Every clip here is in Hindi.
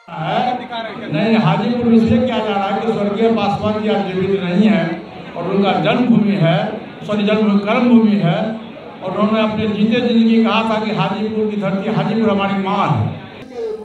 नहीं, हाजीपुर इसलिए किया जा रहा है कि स्वर्गीय पासवान जी आज जीवित नहीं है और उनका जन्मभूमि है, जन्मभूमि कर्मभूमि है। और उन्होंने अपने जीते जिंदगी कहा था कि हाजीपुर की धरती, हाजीपुर हमारी माँ है।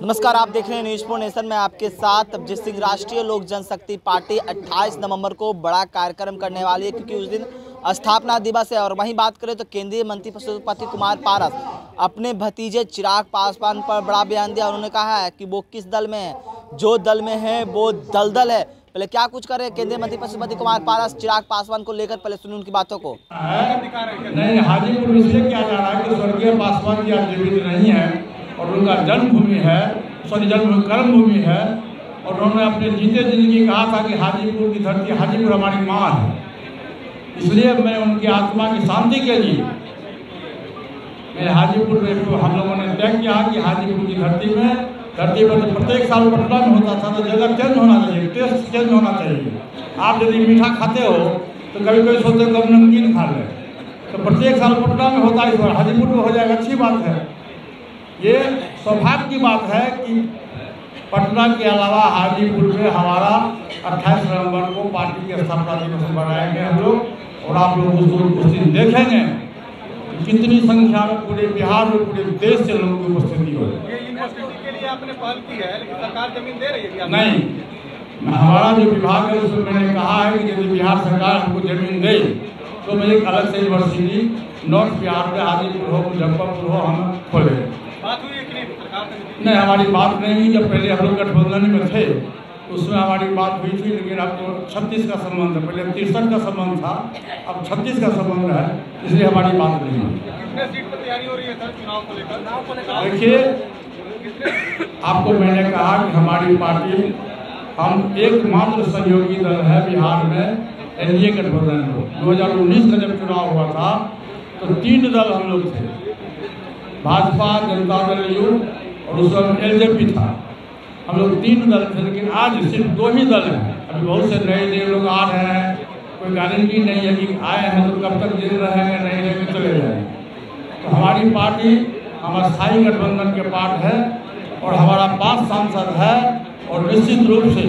नमस्कार, आप देख रहे हैं न्यूज़ 4 नेशन में आपके साथ अभिजीत सिंह। राष्ट्रीय लोक जनशक्ति पार्टी 28 नवंबर को बड़ा कार्यक्रम करने वाली है, क्योंकि उस दिन स्थापना दिवस है। और वहीं बात करें तो केंद्रीय मंत्री पशुपति कुमार पारस अपने भतीजे चिराग पासवान पर बड़ा बयान दिया। उन्होंने कहा है कि वो किस दल में है, जो दल में है वो दलदल है। पहले क्या कुछ करे केंद्रीय मंत्री पशुपति कुमार पारस चिराग पासवान को लेकर, पहले सुनिए उनकी बातों को। नहीं, हाजीपुर इसलिए किया जा रहा है कि स्वर्गीय पासवान जी आज जीवित नहीं है और उनका जन्मभूमि है, जन्मभूमि कर्मभूमि है। और उन्होंने अपने जीते जिंदगी कहा था कि हाजीपुर की धरती, हाजीपुर हमारी माँ है। इसलिए मैं उनकी आत्मा की शांति के लिए मैं हाजीपुर में, हम लोगों ने तय किया कि हाजीपुर की धरती पर तो प्रत्येक साल पटना में होता था, तो जगह चेंज होना चाहिए, टेस्ट चेंज होना चाहिए। आप यदि मीठा खाते हो तो कभी कोई सोचते कब नमकीन खा ले, तो प्रत्येक साल पटना में होता है, इस बार हाजीपुर में हो जाएगा, अच्छी बात है। ये सौभाग्य की बात है कि पटना के अलावा हाजीपुर में हमारा 28 नवंबर को पार्टी के स्थापना दिवस मनाएंगे हम लोग। और आप लोग उस दिन देखेंगे कितनी संख्या में पूरे बिहार में, पूरे देश से लोगों की उपस्थिति हो। ये यूनिवर्सिटी के लिए आपने पहल की है, लेकिन सरकार जमीन दे रही है? नहीं, हमारा जो विभाग है उसमें मैंने कहा है कि यदि बिहार सरकार हमको जमीन दे तो मैं एक अलग से यूनिवर्सिटी नॉर्थ बिहार में हाजीपुर हो, मुजफ्फरपुर हो, हम खोले। बात हुई है कि नहीं सरकार से? नहीं, हमारी बात नहीं हुई। जब पहले हम लोग गठबंधन में थे उसमें हमारी बात हुई थी, लेकिन अब तो 36 का संबंध है, पहले 63 का संबंध था, अब 36 का संबंध है, इसलिए हमारी बात नहीं हुई। कितने सीट पर तैयारी हो रही है सर चुनाव को लेकर? देखिए, आपको मैंने कहा कि हमारी पार्टी, हम एकमात्र सहयोगी दल है बिहार में एनडीए गठबंधन को। 2019 का जब चुनाव हुआ था तो 3 दल हम लोग थे, भाजपा, जनता दल यू और उस वक्त एलजेपी था। हम लोग 3 दल थे, लेकिन आज सिर्फ 2 ही दल हैं। अभी बहुत से नए लोग आ रहे हैं, कोई गारंटी नहीं है कि आए हैं तो कब तक जिल रहेंगे, नहीं रहेंगे, चले जाएंगे। तो हमारी पार्टी हम अस्थायी गठबंधन के पार्ट है और हमारा 5 सांसद है। और निश्चित रूप से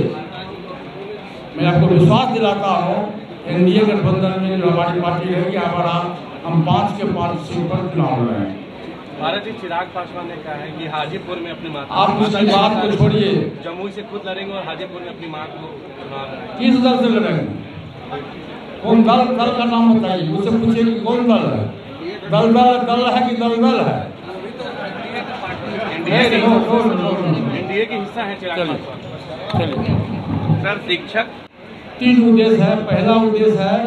मैं आपको विश्वास दिलाता हूँ एनडीए गठबंधन में जो हमारी पार्टी रहेगी, हमारा हम 5 के 5 सीट पर चुनाव लड़ेंगे। भारत जी, चिराग पासवान ने कहा है कि हाजीपुर में अपनी माता, आप उसकी बात को छोड़िए, जमुई से खुद लड़ेंगे और हाजीपुर में अपनी मां को चुनाव लड़ेंगे। किस दल से लड़ेंगे? कौन दल का नाम बताइए, उससे पूछिए कि कौन दल है। दल है कि दलदल है? एनडीए के हिस्सा है चिराग पासवान। सर, शिक्षक 3 उद्देश्य है। पहला उद्देश्य है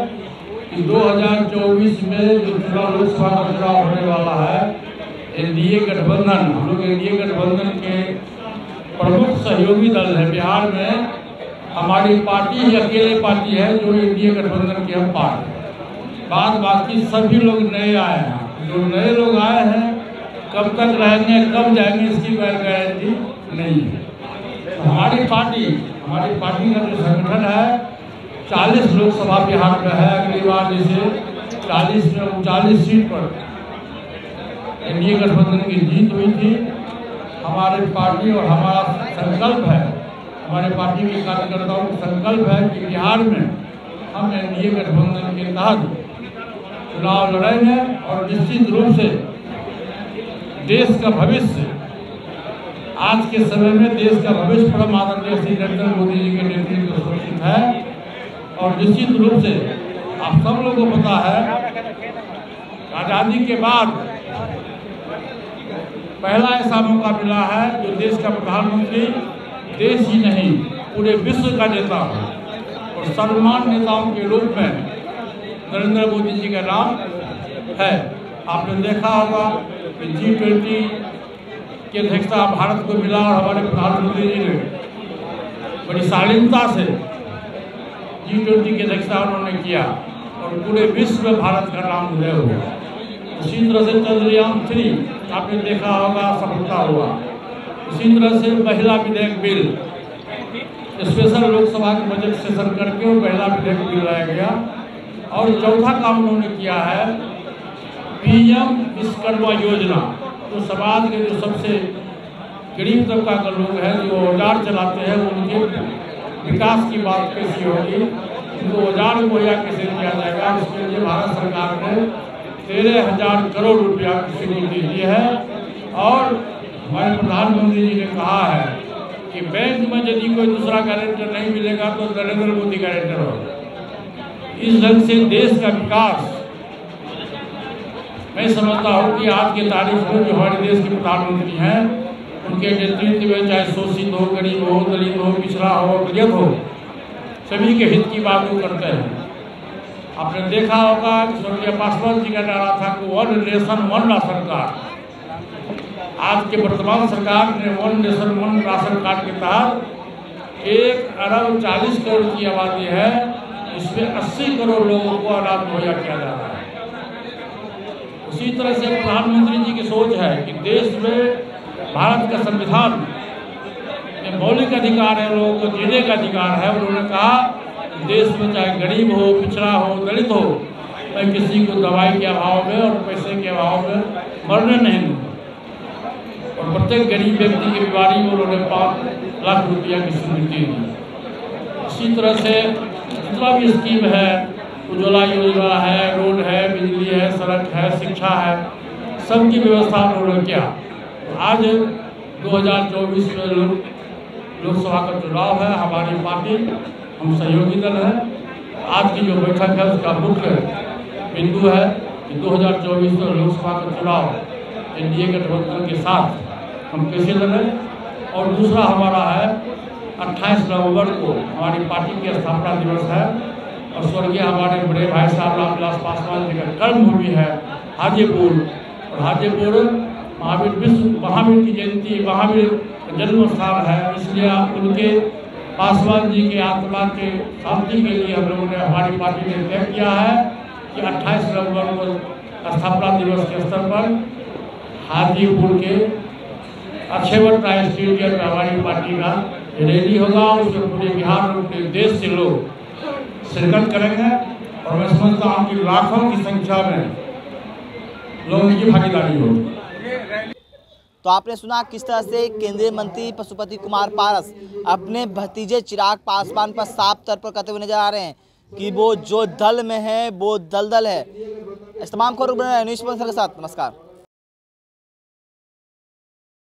कि 2024 में जो चुनाव, लोकसभा का चुनाव होने वाला है, एनडीए गठबंधन, हम लोग एनडीए गठबंधन के प्रमुख सहयोगी दल है। बिहार में हमारी पार्टी ही अकेले पार्टी है जो एनडीए गठबंधन की हम पार्टी है। बाकी सभी लोग नए आए हैं। जो नए लोग आए हैं कब तक रहेंगे, कब जाएंगे, इसकी कोई गारंटी नहीं है। हमारी पार्टी का जो संगठन है, 40 लोकसभा बिहार में है। अगली बार जैसे 40 सीट पर एनडीए गठबंधन की जीत हुई थी। हमारे पार्टी और हमारा संकल्प है, हमारे पार्टी के कार्यकर्ताओं का संकल्प है कि बिहार में हम एनडीए गठबंधन के तहत चुनाव लड़ेंगे। और निश्चित रूप से देश का भविष्य, आज के समय में देश का भविष्य परम आदरणीय श्री नरेंद्र मोदी जी के नेतृत्व में सुरक्षित है। और निश्चित रूप से आप सब लोगों को पता है, आज़ादी के बाद पहला ऐसा मौका मिला है जो देश का प्रधानमंत्री देश ही नहीं पूरे विश्व का नेता हो। और सर्वमान्य नेताओं के रूप में नरेंद्र मोदी जी का नाम है। आपने देखा होगा कि G20 की अध्यक्षता भारत को मिला और हमारे प्रधानमंत्री जी ने बड़ी शालीनता से G20 की अध्यक्षता उन्होंने किया और पूरे विश्व में भारत का नाम उदय हुआ। उसी तरह से चंद्रयान 3 आपने देखा होगा, सफलता हुआ। इसी तरह से महिला विधेयक बिल, स्पेशल लोकसभा के बजट सेशन करके वो महिला विधेयक बिल लाया गया। और चौथा काम उन्होंने किया है PM विश्वकर्मा योजना, जो समाज के जो सबसे गरीब तबका के लोग हैं जो औजार चलाते हैं, उनके विकास की बात कैसी होगी, उनको औजार मुहैया कैसे किया जाएगा। उसके लिए भारत सरकार ने 13,000 करोड़ रुपया की स्वीकृति दी है। और हमारे प्रधानमंत्री जी ने कहा है कि बैंक में यदि कोई दूसरा गारंटर नहीं मिलेगा तो नरेंद्र मोदी गारंटर हो। इस ढंग से देश का विकास मैं समझता हूँ कि आज की तारीख में जो हमारे देश के प्रधानमंत्री हैं, उनके नेतृत्व में चाहे शोषित हो, गरीब हो, दलित हो, पिछड़ा हो, दलित हो, सभी के हित की बात वो करते हैं। आपने देखा होगा कि स्वर्गीय पासवान जी का नारा था कि 1 नेशन 1 राशन कार्ड। आज के वर्तमान सरकार ने 1 नेशन 1 राशन कार्ड के तहत 1 अरब 40 करोड़ की आबादी है, इसमें 80 करोड़ लोगों को अनाज मुहैया किया जा रहा है। उसी तरह से प्रधानमंत्री जी की सोच है कि देश में भारत का संविधान में मौलिक अधिकार है, लोगों को जीने का अधिकार है। उन्होंने कहा देश में चाहे गरीब हो, पिछड़ा हो, दलित हो, मैं किसी को दवाई के अभाव में और पैसे के अभाव में मरने नहीं दूँगा। और प्रत्येक गरीब व्यक्ति की बीमारी में उन्होंने 5 लाख रुपया की स्वीकृति दी। इसी तरह से जितना भी स्कीम है, उज्ज्वला योजना है, रोड है, बिजली है, सड़क है, शिक्षा है, सबकी व्यवस्था उन्होंने किया। आज 2024 में लोकसभा का चुनाव है। हमारी पार्टी, हम सहयोगी दल है। आज की जो बैठक है उसका मुख्य बिंदु है कि 2024 में लोकसभा का चुनाव एनडीए गठबंधन के साथ हम कैसे लड़ें। और दूसरा हमारा है 28 नवंबर को हमारी पार्टी की स्थापना दिवस है और स्वर्गीय हमारे बड़े भाई साहब रामविलास पासवान जी का कर्मभूमि है हाजीपुर। और हाजीपुर महावीर की जयंती, महावीर जन्म स्थान है, इसलिए उनके पासवान जी की आत्मा के शांति के लिए हम लोगों ने, हमारी पार्टी ने तय किया है कि 28 नवंबर को स्थापना दिवस के स्तर पर हाजीपुर के अक्षयवट राय स्टेडियम में हमारी पार्टी का रैली होगा। उसमें पूरे बिहार और पूरे देश से लोग शिरकत करेंगे और मैं समझता हूँ कि लाखों की संख्या में लोगों की भागीदारी होगी। तो आपने सुना किस तरह से केंद्रीय मंत्री पशुपति कुमार पारस अपने भतीजे चिराग पासवान पर साफ तौर पर कहते हुए नजर आ रहे हैं कि वो जो दल में है वो दलदल है। इस तमाम खबरों के साथ नमस्कार।